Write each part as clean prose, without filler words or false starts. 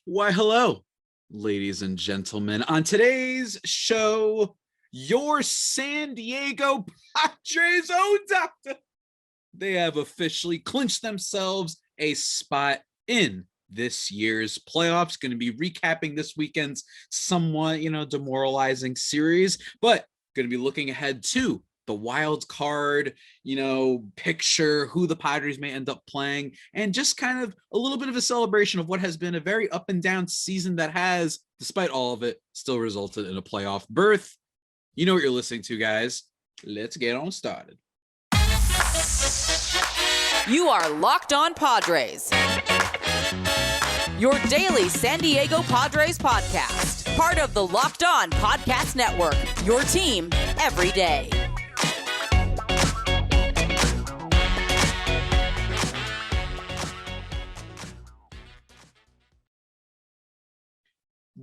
Why, hello, ladies and gentlemen. On today's show, your San Diego Padres own doctor. They have officially clinched themselves a spot in this year's playoffs. Going to be recapping this weekend's somewhat, demoralizing series, but going to be looking ahead to the wild card, picture, who the Padres may end up playing, and just kind of a little bit of a celebration of what has been a very up and down season that has, despite all of it, still resulted in a playoff berth. You know what you're listening to, guys. Let's get on started. You are Locked On Padres, your daily San Diego Padres podcast, part of the Locked On Podcast Network, your team every day.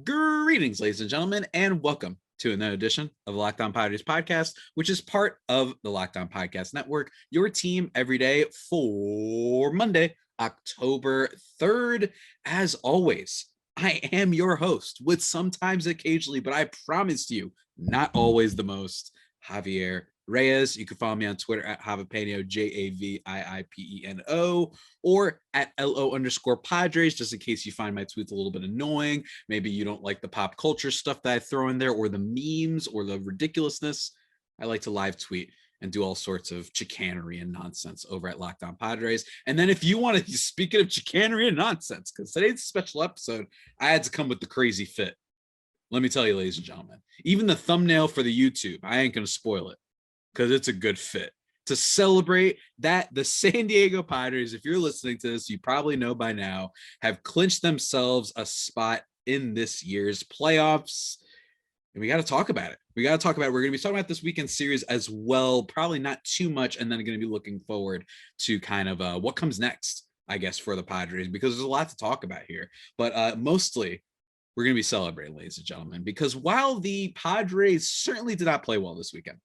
Greetings, ladies and gentlemen, and welcome to another edition of the Locked On Padres podcast, which is part of the Locked On Podcast Network, your team every day for Monday, October 3rd. As always, I am your host with sometimes occasionally, but I promise you, not always the most, Javier Reyes. You can follow me on Twitter at Javipeno, Javiipeno, or at LO_Padres, just in case you find my tweets a little bit annoying. Maybe you don't like the pop culture stuff that I throw in there, or the memes, or the ridiculousness. I like to live tweet and do all sorts of chicanery and nonsense over at Locked On Padres. And then if you want to, speaking of chicanery and nonsense, because today's a special episode, I had to come with the crazy fit. Let me tell you, ladies and gentlemen, even the thumbnail for the YouTube, I ain't going to spoil it, because it's a good fit to celebrate that the San Diego Padres, if you're listening to this, you probably know by now, have clinched themselves a spot in this year's playoffs. And we got to talk about it. We're going to be talking about this weekend series as well, probably not too much. And then going to be looking forward to kind of what comes next, I guess, for the Padres, because there's a lot to talk about here. But mostly, we're going to be celebrating, ladies and gentlemen, because while the Padres certainly did not play well this weekend,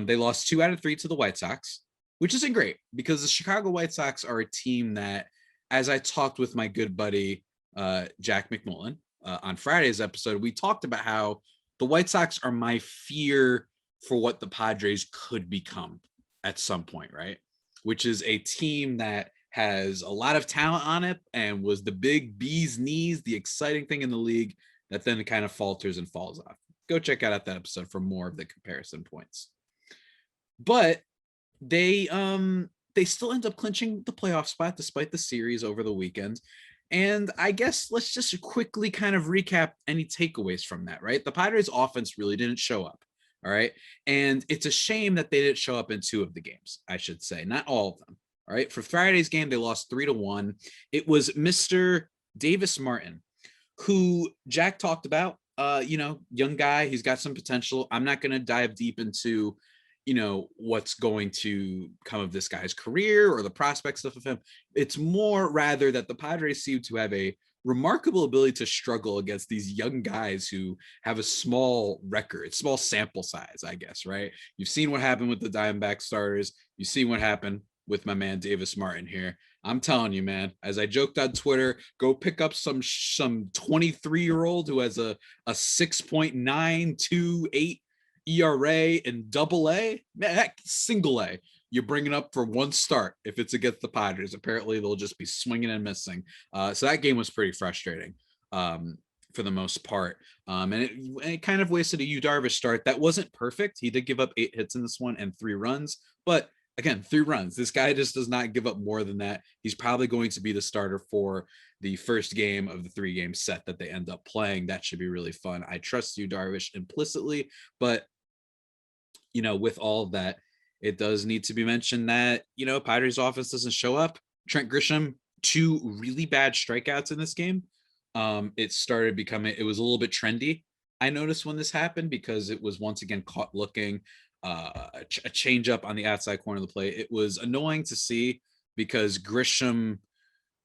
they lost 2 out of 3 to the White Sox, which isn't great because the Chicago White Sox are a team that, as I talked with my good buddy, Jack McMullen, on Friday's episode, we talked about how the White Sox are my fear for what the Padres could become at some point, right? Which is a team that has a lot of talent on it and was the big bee's knees, the exciting thing in the league that then kind of falters and falls off. Go check out that episode for more of the comparison points. But they still end up clinching the playoff spot despite the series over the weekend. And I guess let's just quickly kind of recap any takeaways from that, right? The Padres offense really didn't show up. All right. And it's a shame that they didn't show up in 2 of the games, I should say, not all of them. All right. For Friday's game, they lost 3-1. It was Mr. Davis Martin, who Jack talked about, young guy. He's got some potential. I'm not going to dive deep into, what's going to come of this guy's career or the prospects of him. It's more rather that the Padres seem to have a remarkable ability to struggle against these young guys who have a small record, small sample size, I guess, right? You've seen what happened with the Diamondback starters. You've seen what happened with my man Davis Martin here. I'm telling you, man, as I joked on Twitter, go pick up some 23-year-old who has a 6.928 ERA and AA, man, single A, you're bringing up for 1 start if it's against the Padres. Apparently, they'll just be swinging and missing. So that game was pretty frustrating for the most part. And it kind of wasted a Darvish start. That wasn't perfect. He did give up 8 hits in this one and 3 runs. But again, 3 runs. This guy just does not give up more than that. He's probably going to be the starter for the first game of the 3-game set that they end up playing. That should be really fun. I trust you, Darvish, implicitly. But with all of that, it does need to be mentioned that, Padres offense doesn't show up. Trent Grisham, 2 really bad strikeouts in this game. It was a little bit trendy, I noticed, when this happened, because it was once again caught looking a changeup on the outside corner of the plate. It was annoying to see because Grisham,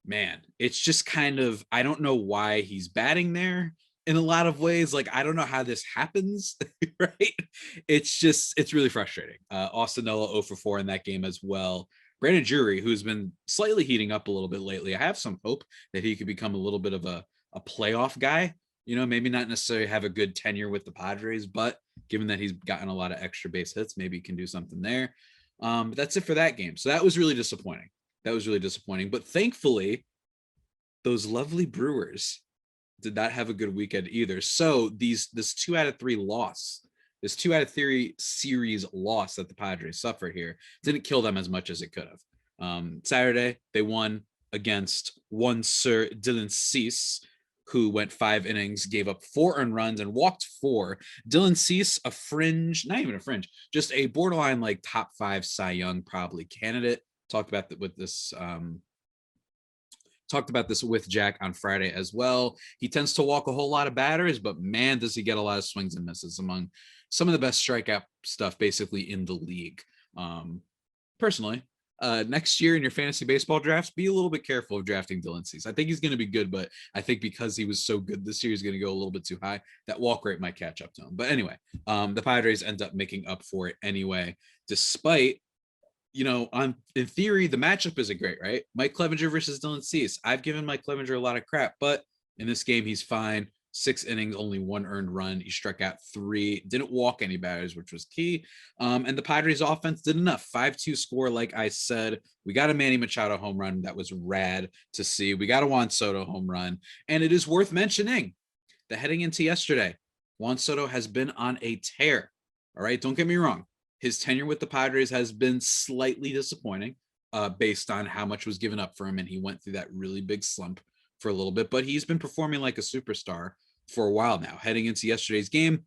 man, it's just kind of, I don't know why he's batting there. In a lot of ways, like, I don't know how this happens, right? It's really frustrating. Austin Nola 0 for 4 in that game as well. Brandon Drury, who's been slightly heating up a little bit lately, I have some hope that he could become a little bit of a a playoff guy. Maybe not necessarily have a good tenure with the Padres, but given that he's gotten a lot of extra base hits, maybe he can do something there. But that's it for that game. So that was really disappointing. But thankfully, those lovely Brewers did not have a good weekend either. So this 2 out of 3 loss, this 2 out of 3 series loss that the Padres suffer here didn't kill them as much as it could have. Saturday, they won against one Sir Dylan Cease, who went 5 innings, gave up 4 earned runs, and walked 4. Dylan Cease, a fringe, not even a fringe, just a borderline like top 5 Cy Young probably candidate. Talked about that with this. Talked about this with Jack on Friday as well. He tends to walk a whole lot of batters, but man, does he get a lot of swings and misses, among some of the best strikeout stuff basically in the league. Personally, next year in your fantasy baseball drafts, be a little bit careful of drafting Dylan Cease. I think he's going to be good, but I think because he was so good this year, he's going to go a little bit too high. That walk rate might catch up to him. But anyway, the Padres end up making up for it anyway, despite, in theory, the matchup isn't great, right? Mike Clevenger versus Dylan Cease. I've given Mike Clevenger a lot of crap, but in this game, he's fine. 6 innings, only 1 earned run. He struck out 3, didn't walk any batters, which was key. And the Padres offense did enough. 5-2 score, like I said. We got a Manny Machado home run. That was rad to see. We got a Juan Soto home run. And it is worth mentioning that heading into yesterday, Juan Soto has been on a tear. All right, don't get me wrong. His tenure with the Padres has been slightly disappointing based on how much was given up for him. And he went through that really big slump for a little bit, but he's been performing like a superstar for a while now. Heading into yesterday's game,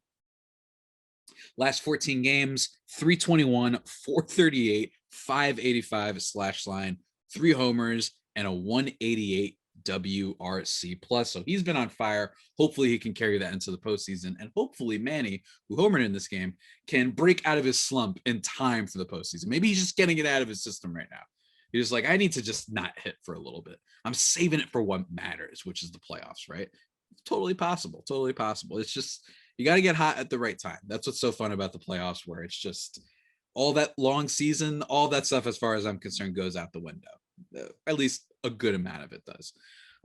last 14 games, 321, 438, 585 slash line, 3 homers, and a 188 WRC plus. So he's been on fire. Hopefully he can carry that into the postseason. And hopefully Manny, who homered in this game, can break out of his slump in time for the postseason. Maybe he's just getting it out of his system right now. He's like, I need to just not hit for a little bit. I'm saving it for what matters, which is the playoffs, right? It's totally possible. Totally possible. It's just, you got to get hot at the right time. That's what's so fun about the playoffs, where it's just all that long season, all that stuff, as far as I'm concerned, goes out the window. At least a good amount of it does.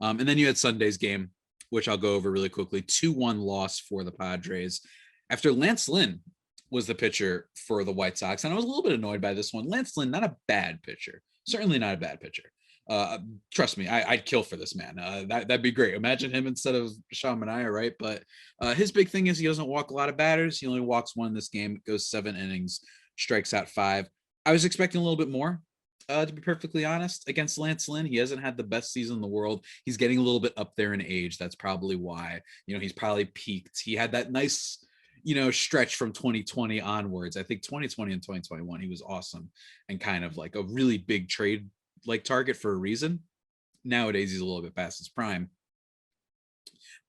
And then you had Sunday's game, which I'll go over really quickly. 2-1 loss for the Padres after Lance Lynn was the pitcher for the White Sox. And I was a little bit annoyed by this one. Lance Lynn, not a bad pitcher. Certainly not a bad pitcher. Trust me, I'd kill for this man. That'd be great. Imagine him instead of Sean Manaea, right? But his big thing is he doesn't walk a lot of batters. He only walks 1 in this game, goes 7 innings, strikes out 5. I was expecting a little bit more, to be perfectly honest, against Lance Lynn. He hasn't had the best season in the world. He's getting a little bit up there in age. That's probably why. He's probably peaked. He had that nice, stretch from 2020 onwards. I think 2020 and 2021, he was awesome and kind of like a really big trade like target for a reason. Nowadays, he's a little bit past his prime.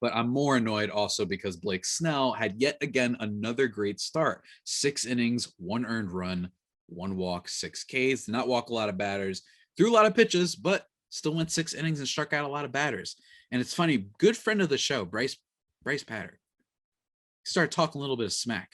But I'm more annoyed also because Blake Snell had yet again another great start. 6 innings, 1 earned run, 1 walk, 6 Ks. Did not walk a lot of batters, threw a lot of pitches, but still went 6 innings and struck out a lot of batters. And it's funny, good friend of the show, Bryce Patter, started talking a little bit of smack,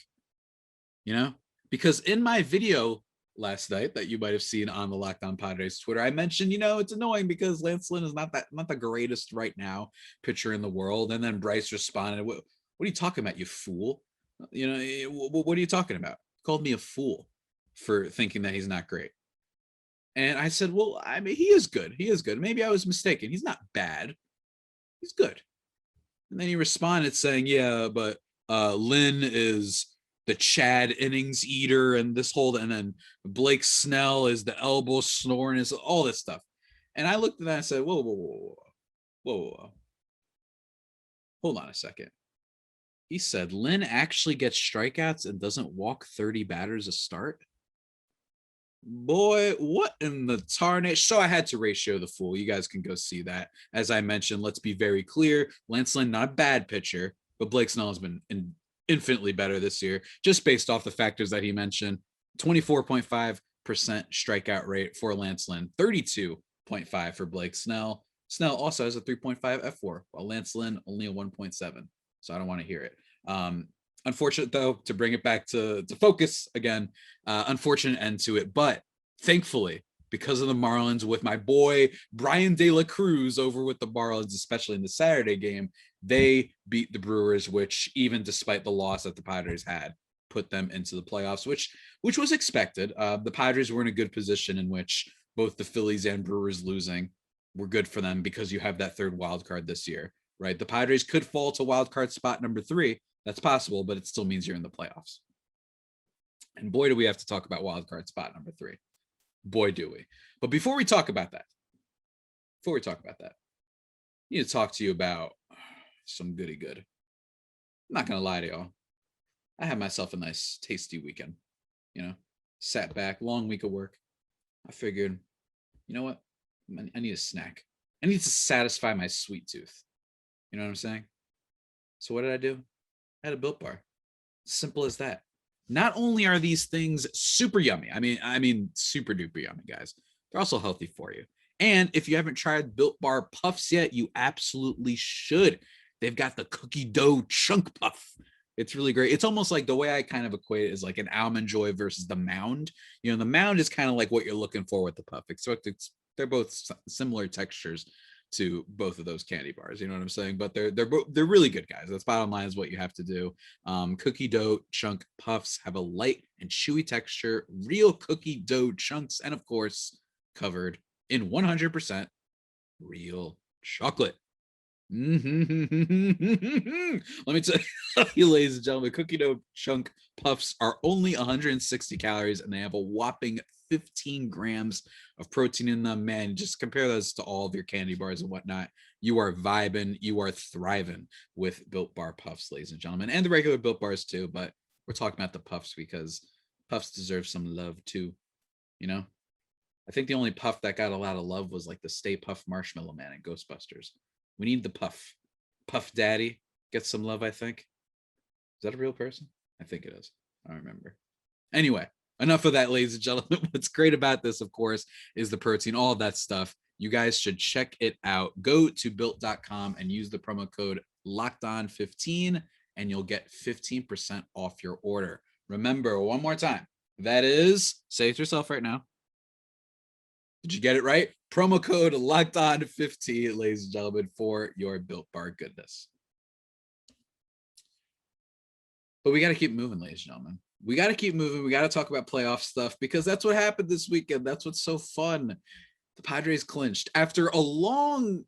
because in my video last night that you might have seen on the Locked On Padres Twitter, I mentioned, it's annoying because Lance Lynn is not the greatest right now pitcher in the world. And then Bryce responded, what are you talking about, you fool? What are you talking about? Called me a fool for thinking that he's not great. And I said, well, I mean, he is good. Maybe I was mistaken. He's not bad. He's good. And then he responded saying, yeah, but Lynn is the Chad innings eater and this whole, and then Blake Snell is the elbow snoring, is all this stuff. And I looked at that and said, whoa. Hold on a second. He said Lynn actually gets strikeouts and doesn't walk 30 batters a start. Boy, what in the tarnation? So I had to ratio the fool. You guys can go see that. As I mentioned, let's be very clear. Lance Lynn, not a bad pitcher, but Blake Snell has been infinitely better this year, just based off the factors that he mentioned. 24.5% strikeout rate for Lance Lynn, 32.5 for Blake Snell. Snell also has a 3.5 F4, while Lance Lynn only a 1.7. So I don't want to hear it. Unfortunate, though, to bring it back to focus again, unfortunate end to it. But thankfully, because of the Marlins with my boy Brian De La Cruz over with the Marlins, especially in the Saturday game. They beat the Brewers, which even despite the loss that the Padres had, put them into the playoffs, which was expected. The Padres were in a good position in which both the Phillies and Brewers losing were good for them because you have that third wild card this year, right? The Padres could fall to wild card spot number 3. That's possible, but it still means you're in the playoffs. And boy, do we have to talk about wild card spot number 3. Boy, do we. But before we talk about that, I need to talk to you about some goody good. I'm not going to lie to y'all. I had myself a nice, tasty weekend. Sat back, long week of work. I figured, you know what? I need a snack. I need to satisfy my sweet tooth. You know what I'm saying? So what did I do? I had a Built Bar. Simple as that. Not only are these things super yummy, I mean super duper yummy, guys. They're also healthy for you. And if you haven't tried Built Bar Puffs yet, you absolutely should. They've got the cookie dough chunk puff. It's really great. It's almost like the way I kind of equate it is like an Almond Joy versus the Mound. The Mound is kind of like what you're looking for with the puff. Except they're both similar textures to both of those candy bars. You know what I'm saying? But they're really good, guys. That's bottom line is what you have to do. Cookie dough chunk puffs have a light and chewy texture, real cookie dough chunks, and of course, covered in 100% real chocolate. Let me tell you, ladies and gentlemen, cookie dough chunk puffs are only 160 calories and they have a whopping 15 grams of protein in them. Man, just compare those to all of your candy bars and whatnot. You are vibing, you are thriving with Built Bar Puffs, ladies and gentlemen, and the regular Built Bars too. But we're talking about the puffs because puffs deserve some love too. I think the only puff that got a lot of love was like the Stay Puff Marshmallow Man in Ghostbusters. We need the Puff. Puff Daddy gets some love, I think. Is that a real person? I think it is. I don't remember. Anyway, enough of that, ladies and gentlemen. What's great about this, of course, is the protein, all of that stuff. You guys should check it out. Go to built.com and use the promo code LOCKEDON15 and you'll get 15% off your order. Remember, one more time, that is, say it yourself right now. Did you get it right? Promo code LOCKEDON15, ladies and gentlemen, for your Built Bar goodness. But we got to keep moving, ladies and gentlemen. We got to keep moving. We got to talk about playoff stuff because that's what happened this weekend. That's what's so fun. The Padres clinched after a long,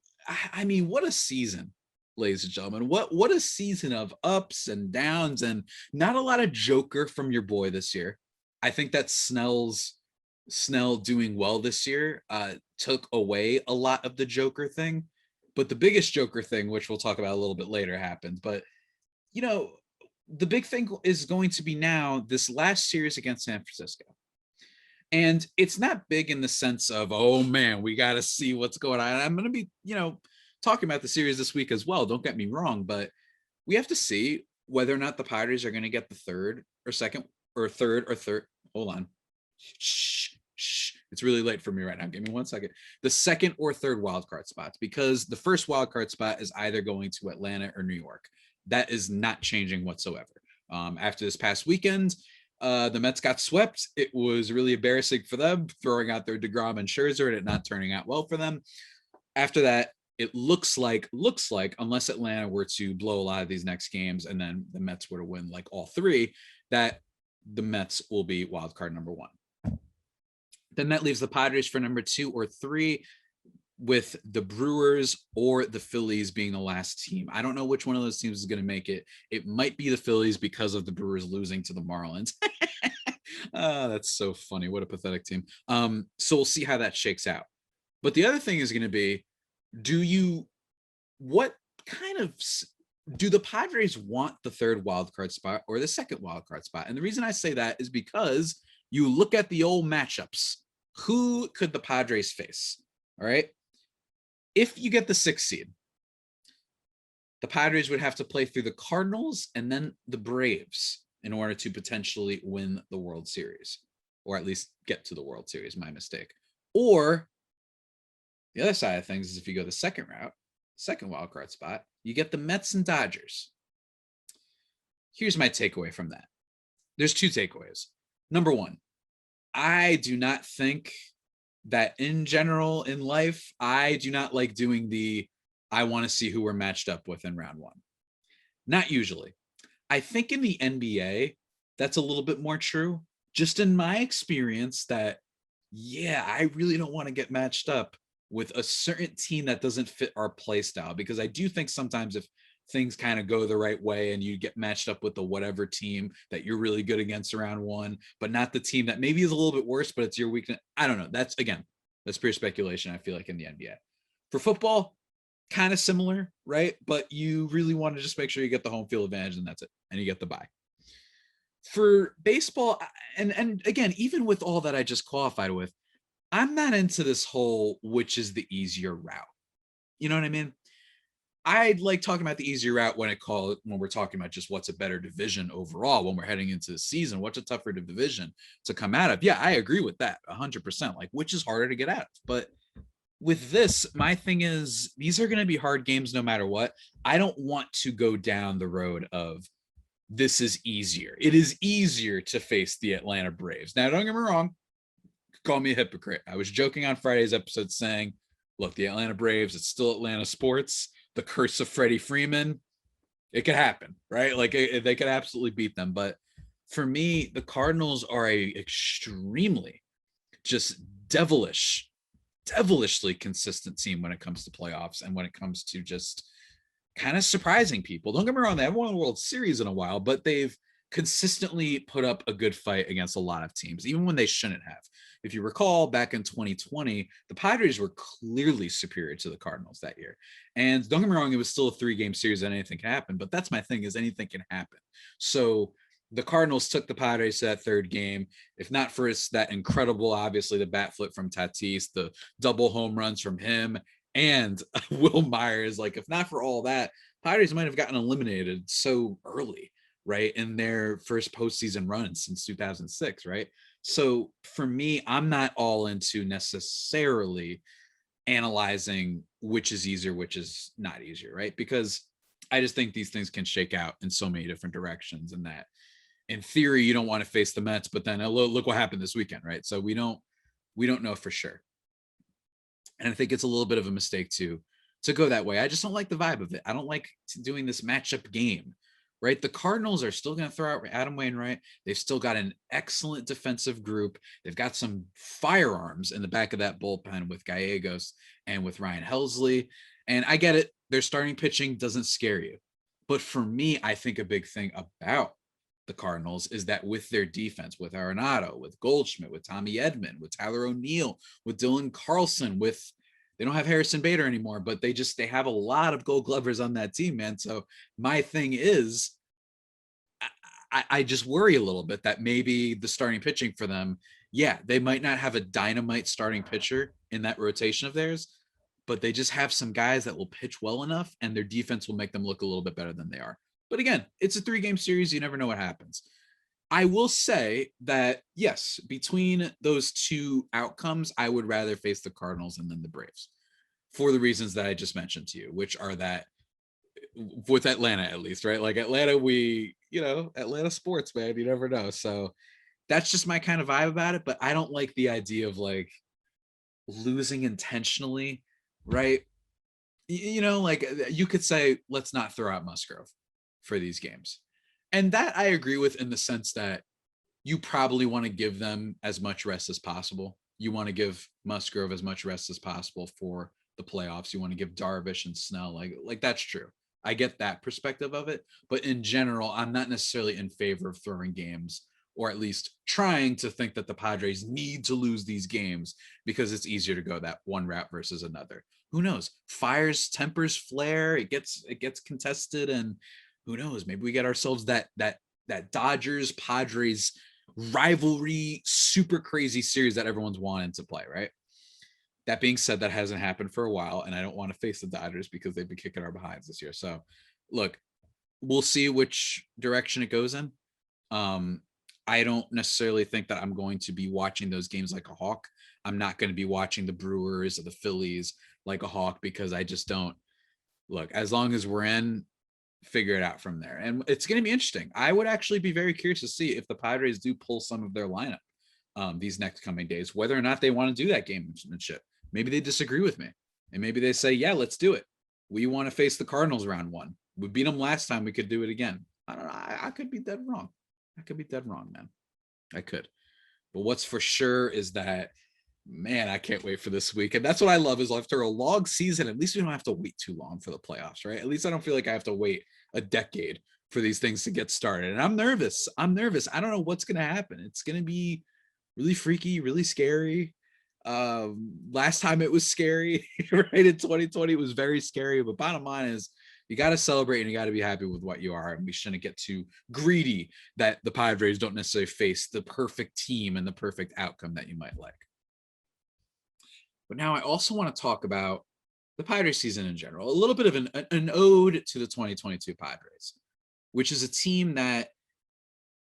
what a season, ladies and gentlemen. What a season of ups and downs and not a lot of Joker from your boy this year. I think that Snell doing well this year took away a lot of the Joker thing. But the biggest Joker thing, which we'll talk about a little bit later, happened. But, the big thing is going to be now this last series against San Francisco. And it's not big in the sense of, oh, man, we got to see what's going on. I'm going to be, talking about the series this week as well. Don't get me wrong. But we have to see whether or not the Padres are going to get the third. Hold on. Shh. It's really late for me right now. Give me 1 second. The second or third wildcard spots, because the first wildcard spot is either going to Atlanta or New York. That is not changing whatsoever. After this past weekend, the Mets got swept. It was really embarrassing for them, throwing out their DeGrom and Scherzer and it not turning out well for them. After that, it looks like, unless Atlanta were to blow a lot of these next games and then the Mets were to win like all 3, that the Mets will be wildcard number 1. Then that leaves the Padres for number 2 or 3, with the Brewers or the Phillies being the last team. I don't know which one of those teams is going to make it. It might be the Phillies because of the Brewers losing to the Marlins. That's so funny. What a pathetic team. So we'll see how that shakes out. But the other thing is going to be, do the Padres want the third wildcard spot or the second wildcard spot? And the reason I say that is because you look at the old matchups. Who could the Padres face? All right. If you get the 6th seed, the Padres would have to play through the Cardinals and then the Braves in order to potentially win the World Series, or at least get to the World Series. My mistake. Or the other side of things is if you go the second route, second wildcard spot, you get the Mets and Dodgers. Here's my takeaway from that. There's 2 takeaways. Number 1, I do not think that in general in life, I do not like doing I want to see who we're matched up with in round one. Not usually. I think in the NBA, that's a little bit more true. Just in my experience, that, yeah, I really don't want to get matched up with a certain team that doesn't fit our play style, because I do think sometimes if things kind of go the right way and you get matched up with the whatever team that you're really good against around one, but not the team that maybe is a little bit worse, but it's your weakness. I don't know. That's pure speculation, I feel like, in the NBA. For football, kind of similar, right? But you really want to just make sure you get the home field advantage, and that's it. And you get the bye. For baseball, and again, even with all that I just qualified with, I'm not into this whole which is the easier route. You know what I mean? I like talking about the easier route when we're talking about just what's a better division overall when we're heading into the season. What's a tougher division to come out of? Yeah, I agree with that 100%. Like, which is harder to get out of? But with this, my thing is these are going to be hard games no matter what. I don't want to go down the road of this is easier. It is easier to face the Atlanta Braves. Now, don't get me wrong. Call me a hypocrite. I was joking on Friday's episode saying, look, the Atlanta Braves, it's still Atlanta sports. The curse of Freddie Freeman, it could happen, right? Like they could absolutely beat them. But for me, the Cardinals are a extremely just devilishly consistent team when it comes to playoffs and when it comes to just kind of surprising people. Don't get me wrong, they haven't won the World Series in a while, but they've consistently put up a good fight against a lot of teams, even when they shouldn't have. If you recall, back in 2020, the Padres were clearly superior to the Cardinals that year. And don't get me wrong, it was still a 3-game series and anything can happen, but that's my thing, is anything can happen. So the Cardinals took the Padres to that third game. If not for that incredible, obviously, the bat flip from Tatis, the double home runs from him, and Will Myers, like, if not for all that, Padres might have gotten eliminated so early, right, in their first postseason run since 2006, right? So for me, I'm not all into necessarily analyzing which is easier, which is not easier, right? Because I just think these things can shake out in so many different directions, and that in theory you don't want to face the Mets, but then look what happened this weekend, right? So we don't know for sure. And I think it's a little bit of a mistake to go that way. I just don't like the vibe of it. I don't like doing this matchup game, right? The Cardinals are still going to throw out Adam Wainwright. They've still got an excellent defensive group. They've got some firearms in the back of that bullpen with Gallegos and with Ryan Helsley. And I get it. Their starting pitching doesn't scare you. But for me, I think a big thing about the Cardinals is that with their defense, with Arenado, with Goldschmidt, with Tommy Edman, with Tyler O'Neill, with Dylan Carlson, they don't have Harrison Bader anymore, but they have a lot of Gold Glovers on that team, man. So my thing is, I just worry a little bit that maybe the starting pitching for them, yeah, they might not have a dynamite starting pitcher in that rotation of theirs, but they just have some guys that will pitch well enough, and their defense will make them look a little bit better than they are. But again, it's a 3-game series. You never know what happens. I will say that, yes, between those two outcomes, I would rather face the Cardinals and then the Braves for the reasons that I just mentioned to you, which are that with Atlanta, at least, right? Like Atlanta, Atlanta sports, man, you never know. So that's just my kind of vibe about it. But I don't like the idea of like losing intentionally, right? Like you could say, let's not throw out Musgrove for these games. And that I agree with, in the sense that you probably want to give them as much rest as possible. You want to give Musgrove as much rest as possible for the playoffs. You want to give Darvish and Snell, like that's true. I get that perspective of it. But in general, I'm not necessarily in favor of throwing games, or at least trying to think that the Padres need to lose these games because it's easier to go that one route versus another. Who knows? Fires, tempers flare. It gets contested, and who knows? Maybe we get ourselves that Dodgers Padres rivalry, super crazy series that everyone's wanting to play, right? That being said, that hasn't happened for a while, and I don't want to face the Dodgers because they've been kicking our behinds this year. So, look, we'll see which direction it goes in. I don't necessarily think that I'm going to be watching those games like a hawk. I'm not going to be watching the Brewers or the Phillies like a hawk, because I just don't. Look, as long as we're in, figure it out from there. And it's going to be interesting. I would actually be very curious to see if the Padres do pull some of their lineup these next coming days, whether or not they want to do that gamesmanship. Maybe they disagree with me, and maybe they say, yeah, let's do it. We want to face the Cardinals round one. We beat them last time. We could do it again. I don't know. I could be dead wrong. I could be dead wrong, man. I could. But what's for sure is that, man, I can't wait for this week. And that's what I love is after a long season, at least we don't have to wait too long for the playoffs, right? At least I don't feel like I have to wait a decade for these things to get started. And I'm nervous. I don't know what's going to happen. It's going to be really freaky, really scary. Last time it was scary, right? In 2020, it was very scary. But bottom line is, you got to celebrate and you got to be happy with what you are. And we shouldn't get too greedy that the Padres don't necessarily face the perfect team and the perfect outcome that you might like. But now I also want to talk about the Padres season in general, a little bit of an ode to the 2022 Padres, which is a team that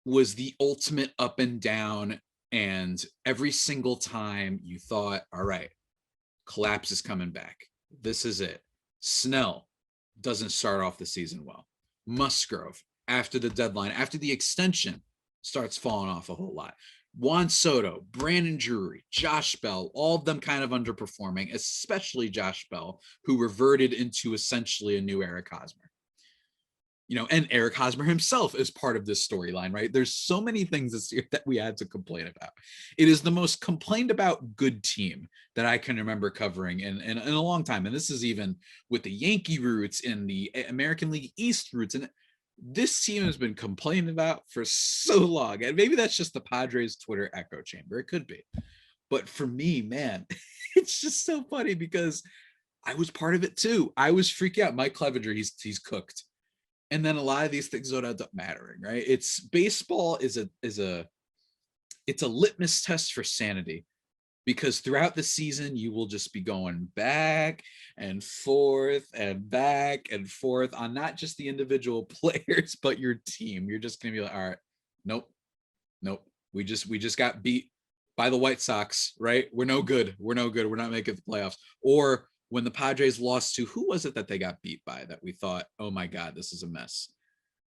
was the ultimate up and down. And every single time you thought, all right, collapse is coming back. This is it. Snell doesn't start off the season well. Musgrove, after the deadline, after the extension, starts falling off a whole lot. Juan Soto, Brandon Drury, Josh Bell, all of them kind of underperforming, especially Josh Bell, who reverted into essentially a new Eric Hosmer. And Eric Hosmer himself is part of this storyline, right? There's so many things this year that we had to complain about. It is the most complained about good team that I can remember covering in a long time. And this is even with the Yankee roots and the American League East roots. And this team has been complained about for so long. And maybe that's just the Padres Twitter echo chamber. It could be. But for me, man, it's just so funny because I was part of it too. I was freaking out. Mike Clevenger, he's cooked. And then a lot of these things don't end up mattering, right? It's baseball is a litmus test for sanity, because throughout the season you will just be going back and forth on not just the individual players but your team. You're just gonna be like, all right, nope, we just got beat by the White Sox, right? We're no good. We're not making the playoffs. Or when the Padres lost to, who was it that they got beat by that we thought, oh my God, this is a mess?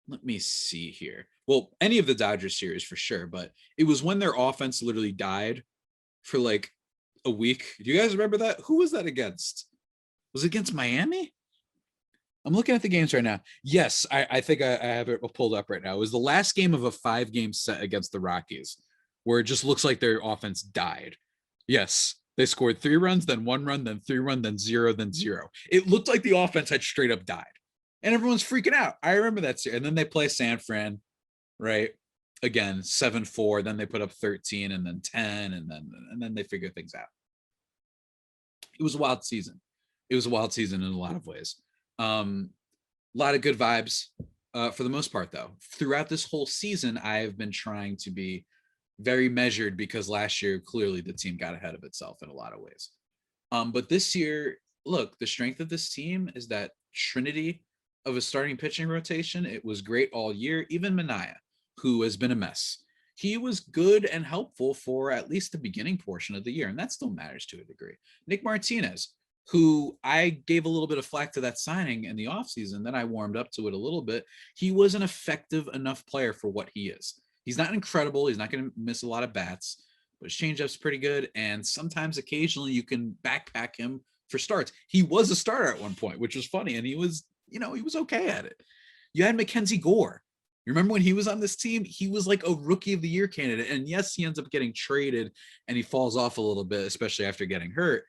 Let me see here. Well, any of the Dodgers series for sure, but it was when their offense literally died for like a week. Do you guys remember that? Who was that against? Was it against Miami? I'm looking at the games right now. Yes, I think I have it pulled up right now. It was the last game of a 5-game set against the Rockies, where it just looks like their offense died. Yes. They scored 3 runs, then 1 run, then 3 run, then 0, then 0. It looked like the offense had straight up died. And everyone's freaking out. I remember that. And then they play San Fran, right? Again, 7-4. Then they put up 13 and then 10. And then they figure things out. It was a wild season. It was a wild season in a lot of ways. A lot of good vibes for the most part, though. Throughout this whole season, I have been trying to be very measured because last year, clearly the team got ahead of itself in a lot of ways. But this year, look, the strength of this team is that trinity of a starting pitching rotation. It was great all year. Even Mania, who has been a mess, he was good and helpful for at least the beginning portion of the year. And that still matters to a degree. Nick Martinez, who I gave a little bit of flack to that signing in the offseason, then I warmed up to it a little bit. He was an effective enough player for what he is. He's not incredible. He's not going to miss a lot of bats, but his changeup's pretty good. And sometimes, occasionally, you can backpack him for starts. He was a starter at one point, which was funny. And he was okay at it. You had Mackenzie Gore. You remember when he was on this team? He was like a rookie of the year candidate. And yes, he ends up getting traded and he falls off a little bit, especially after getting hurt.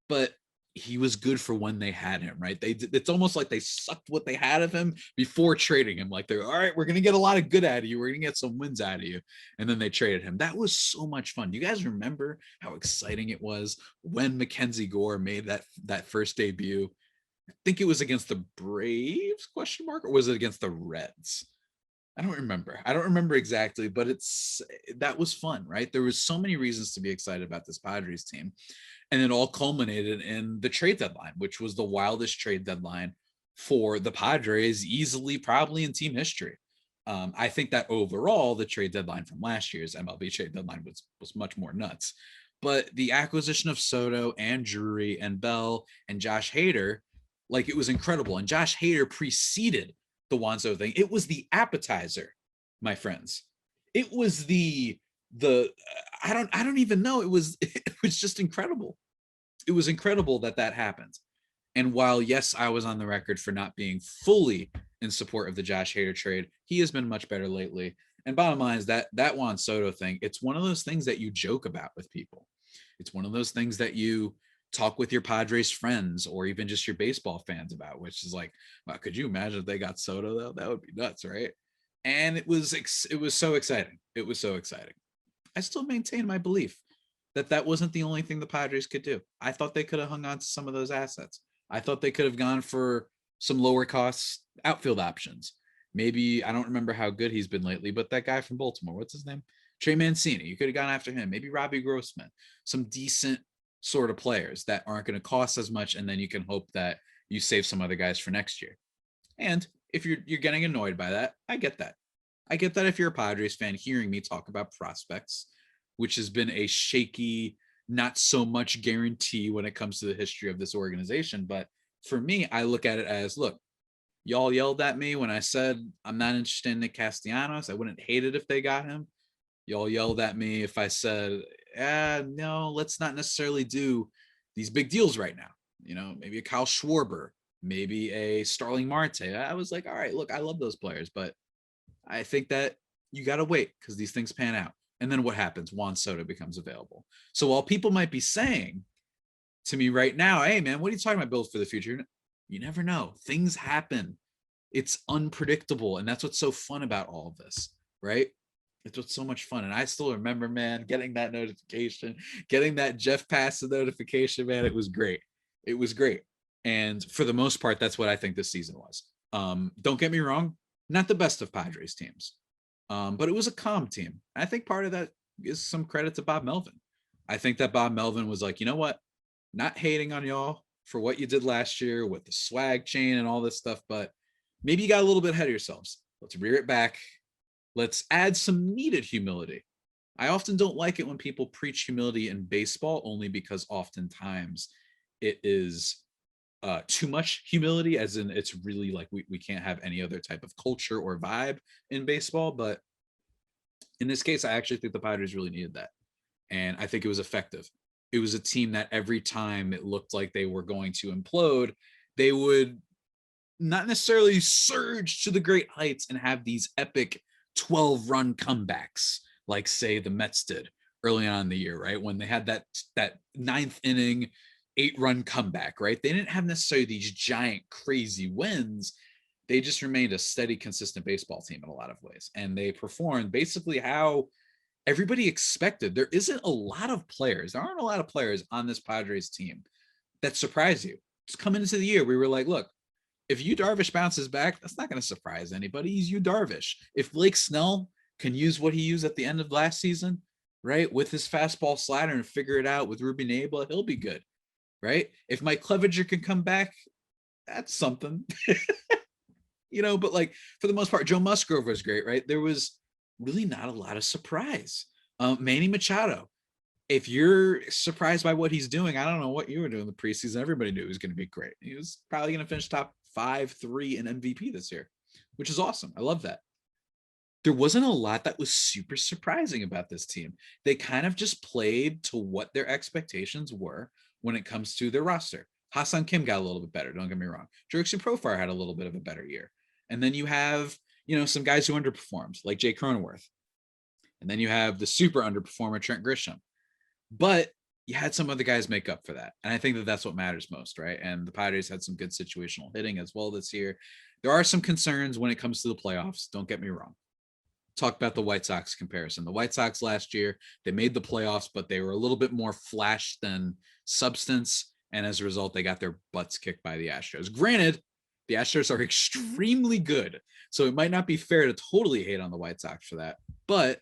But he was good for when they had him, right? It's almost like they sucked what they had of him before trading him. Like, they're all right, we're going to get a lot of good out of you. We're going to get some wins out of you. And then they traded him. That was so much fun. Do you guys remember how exciting it was when Mackenzie Gore made that first debut? I think it was against the Braves, ? Or was it against the Reds? I don't remember exactly, but that was fun, right? There was so many reasons to be excited about this Padres team. And it all culminated in the trade deadline, which was the wildest trade deadline for the Padres, easily probably in team history. I think that overall, the trade deadline from last year's MLB trade deadline was much more nuts. But the acquisition of Soto and Drury and Bell and Josh Hader, like, it was incredible. And Josh Hader preceded the Juan Soto thing. It was the appetizer, my friends. It was the I don't even know. It was just incredible. It was incredible that happened. And while, yes, I was on the record for not being fully in support of the Josh Hader trade, he has been much better lately. And bottom line is that Juan Soto thing, it's one of those things that you joke about with people. It's one of those things that you talk with your Padres friends or even just your baseball fans about, which is like, wow, could you imagine if they got Soto though? That would be nuts, right? And it was so exciting. It was so exciting. I still maintain my belief that wasn't the only thing the Padres could do. I thought they could have hung on to some of those assets. I thought they could have gone for some lower cost outfield options. Maybe I don't remember how good he's been lately, but that guy from Baltimore, what's his name? Trey Mancini. You could have gone after him. Maybe Robbie Grossman. Some decent sort of players that aren't going to cost as much, and then you can hope that you save some other guys for next year. And if you're getting annoyed by that, I get that. I get that if you're a Padres fan hearing me talk about prospects, which has been a shaky, not so much guarantee when it comes to the history of this organization. But for me, I look at it as, look, y'all yelled at me when I said I'm not interested in Nick Castellanos. I wouldn't hate it if they got him. Y'all yelled at me if I said, no, let's not necessarily do these big deals right now. You know, maybe a Kyle Schwarber, maybe a Starling Marte. I was like, all right, look, I love those players, but I think that you got to wait because these things pan out. And then what happens? Juan Soto becomes available. So while people might be saying to me right now, hey, man, what are you talking about build for the future? You never know. Things happen. It's unpredictable. And that's what's so fun about all of this, right? It's what's so much fun. And I still remember, man, getting that notification, getting that Jeff Passan notification, man. It was great. It was great. And for the most part, that's what I think this season was. Don't get me wrong, not the best of Padres teams. But it was a calm team. I think part of that is some credit to Bob Melvin. I think that Bob Melvin was like, you know what? Not hating on y'all for what you did last year with the swag chain and all this stuff, but maybe you got a little bit ahead of yourselves. Let's rear it back. Let's add some needed humility. I often don't like it when people preach humility in baseball, only because oftentimes it is too much humility, as in it's really like we can't have any other type of culture or vibe in baseball. But in this case, I actually think the Padres really needed that. And I think it was effective. It was a team that every time it looked like they were going to implode, they would not necessarily surge to the great heights and have these epic 12-run comebacks, like say the Mets did early on in the year, right? When they had that ninth inning 8-run comeback, right? They didn't have necessarily these giant crazy wins. They just remained a steady, consistent baseball team in a lot of ways. And they performed basically how everybody expected. There isn't a lot of players. There aren't a lot of players on this Padres team that surprise you. Just coming into the year, we were like, look, if Yu Darvish bounces back, that's not going to surprise anybody. He's Yu Darvish. If Blake Snell can use what he used at the end of last season, right, with his fastball slider and figure it out with Ruby Nabla, he'll be good, right? If Mike Clevenger can come back, that's something. But like for the most part, Joe Musgrove was great, right? There was really not a lot of surprise. Manny Machado, if you're surprised by what he's doing, I don't know what you were doing in the preseason. Everybody knew he was going to be great. He was probably going to finish top 5-3 in MVP this year, which is awesome. I love that. There wasn't a lot that was super surprising about this team. They kind of just played to what their expectations were when it comes to their roster. Ha-Seong Kim got a little bit better, don't get me wrong. Jurickson Profar had a little bit of a better year. And then you have, some guys who underperformed, like Jay Cronenworth. And then you have the super underperformer, Trent Grisham. But you had some other guys make up for that. And I think that that's what matters most, right? And the Padres had some good situational hitting as well this year. There are some concerns when it comes to the playoffs. Don't get me wrong. Talk about the White Sox comparison. The White Sox last year, they made the playoffs, but they were a little bit more flash than substance. And as a result, they got their butts kicked by the Astros. Granted, the Astros are extremely good. So it might not be fair to totally hate on the White Sox for that. But,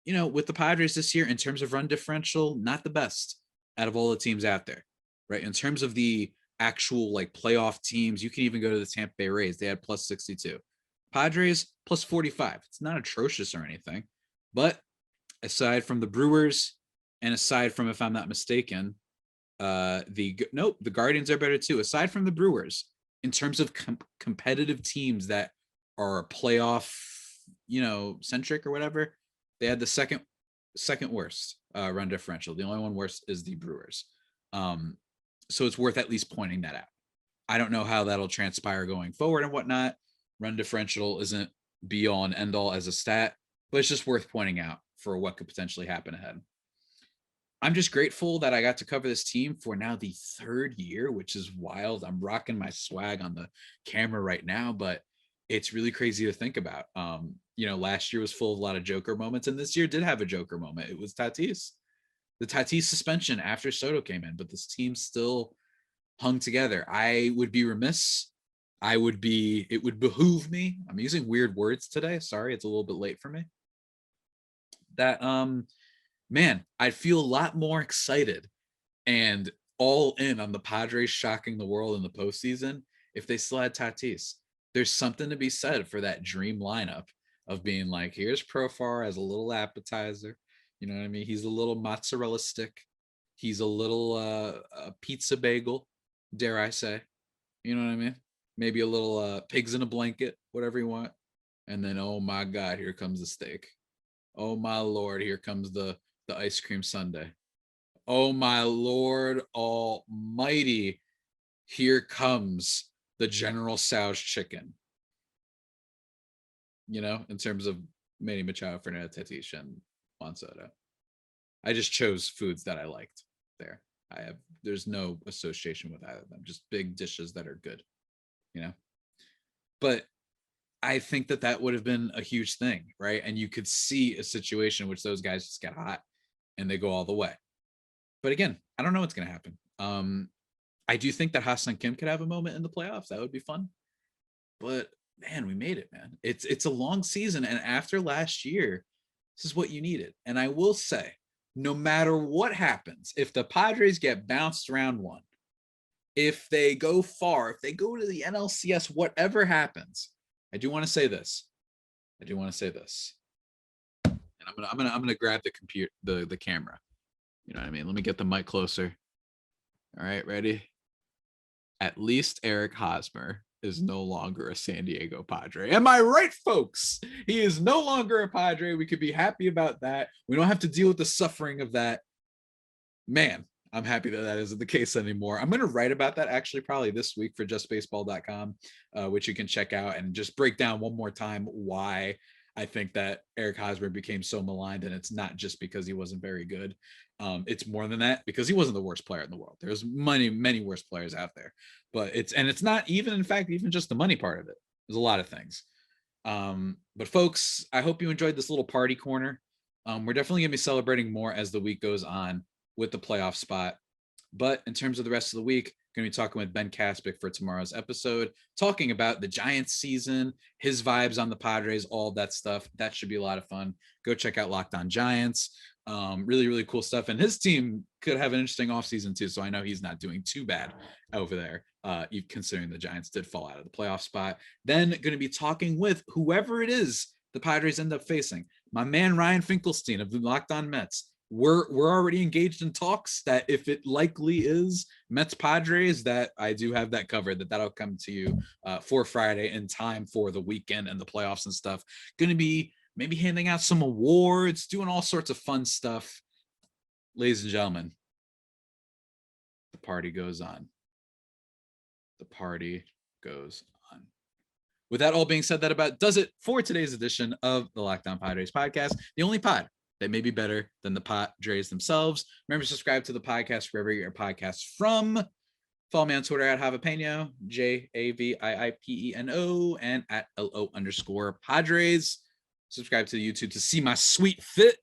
with the Padres this year, in terms of run differential, not the best out of all the teams out there, right? In terms of the actual like playoff teams, you can even go to the Tampa Bay Rays. They had plus 62. Padres plus 45. It's not atrocious or anything. But aside from the Brewers and aside from, if I'm not mistaken, the Guardians are better too. Aside from the Brewers, in terms of competitive teams that are playoff, centric or whatever, they had the second second worst run differential. The only one worse is the Brewers. So it's worth at least pointing that out. I don't know how that'll transpire going forward and whatnot. Run differential isn't be all and end all as a stat, but it's just worth pointing out for what could potentially happen ahead. I'm just grateful that I got to cover this team for now the third year, which is wild. I'm rocking my swag on the camera right now, but it's really crazy to think about. Last year was full of a lot of Joker moments, and this year did have a Joker moment. It was Tatis. The Tatis suspension after Soto came in, but this team still hung together. I would be remiss. It would behoove me. I'm using weird words today. Sorry, it's a little bit late for me. That man, I'd feel a lot more excited and all in on the Padres shocking the world in the postseason if they still had Tatis. There's something to be said for that dream lineup of being like, here's Profar as a little appetizer. You know what I mean? He's a little mozzarella stick. He's a little a pizza bagel, dare I say. You know what I mean? Maybe a little pigs in a blanket, whatever you want. And then, oh my God, here comes the steak. Oh my Lord, here comes the ice cream sundae. Oh my Lord almighty, here comes the General Tso's chicken. In terms of Manny Machado, Fernando Tatis, and Juan Soto. I just chose foods that I liked there. There's no association with either of them, just big dishes that are good, But I think that would have been a huge thing, right? And you could see a situation in which those guys just get hot and they go all the way. But again, I don't know what's going to happen. I do think that Ha-Seong Kim could have a moment in the playoffs. That would be fun. But man, we made it, man. It's a long season. And after last year, this is what you needed. And I will say, no matter what happens, if the Padres get bounced round one, if they go far, if they go to the NLCS, whatever happens, I do want to say this. And I'm gonna grab the camera. You know what I mean? Let me get the mic closer. All right, ready? At least Eric Hosmer is no longer a San Diego Padre. Am I right, folks? He is no longer a Padre. We could be happy about that. We don't have to deal with the suffering of that. Man, I'm happy that isn't the case anymore. I'm going to write about that actually probably this week for justbaseball.com, which you can check out and just break down one more time why I think that Eric Hosmer became so maligned, and it's not just because he wasn't very good. It's more than that, because he wasn't the worst player in the world. There's many worse players out there, but it's not even, in fact, even just the money part of it. There's a lot of things. But folks, I hope you enjoyed this little party corner. We're definitely going to be celebrating more as the week goes on with the playoff spot. But in terms of the rest of the week, going to be talking with Ben Kaspick for tomorrow's episode, talking about the Giants season, his vibes on the Padres, all that stuff. That should be a lot of fun. Go check out Locked On Giants. Really cool stuff. And his team could have an interesting offseason too. So I know he's not doing too bad over there, considering the Giants did fall out of the playoff spot. Then going to be talking with whoever it is the Padres end up facing. My man Ryan Finkelstein of the Locked On Mets. We're already engaged in talks that if it likely is Mets Padres, that I do have that covered, that'll come to you for Friday in time for the weekend and the playoffs and stuff. Going to be maybe handing out some awards, doing all sorts of fun stuff. Ladies and gentlemen, the party goes on. The party goes on. With that all being said, that about does it for today's edition of the Locked On Padres podcast, the only pod that may be better than the Padres themselves. Remember to subscribe to the podcast wherever you get your podcasts from. Follow me on Twitter at Javipeno, JAVIIPENO, and at LO_Padres. Subscribe to the YouTube to see my sweet fit.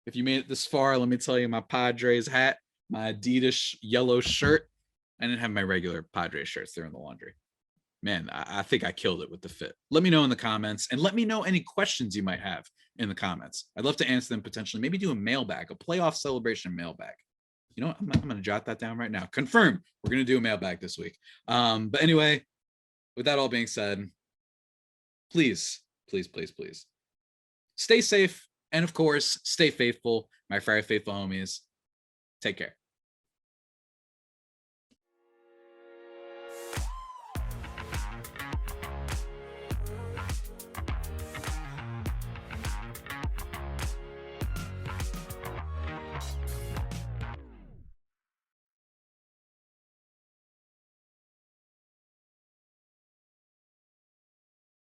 If you made it this far, let me tell you, my Padres hat, my Adidas yellow shirt. I didn't have my regular Padres shirts. They're in the laundry. Man, I think I killed it with the fit. Let me know in the comments, and let me know any questions you might have in the comments. I'd love to answer them potentially. Maybe do a mailbag, a playoff celebration mailbag. You know what? I'm going to jot that down right now. Confirm. We're going to do a mailbag this week. But anyway, with that all being said, please stay safe. And of course, stay faithful. My very faithful homies. Take care.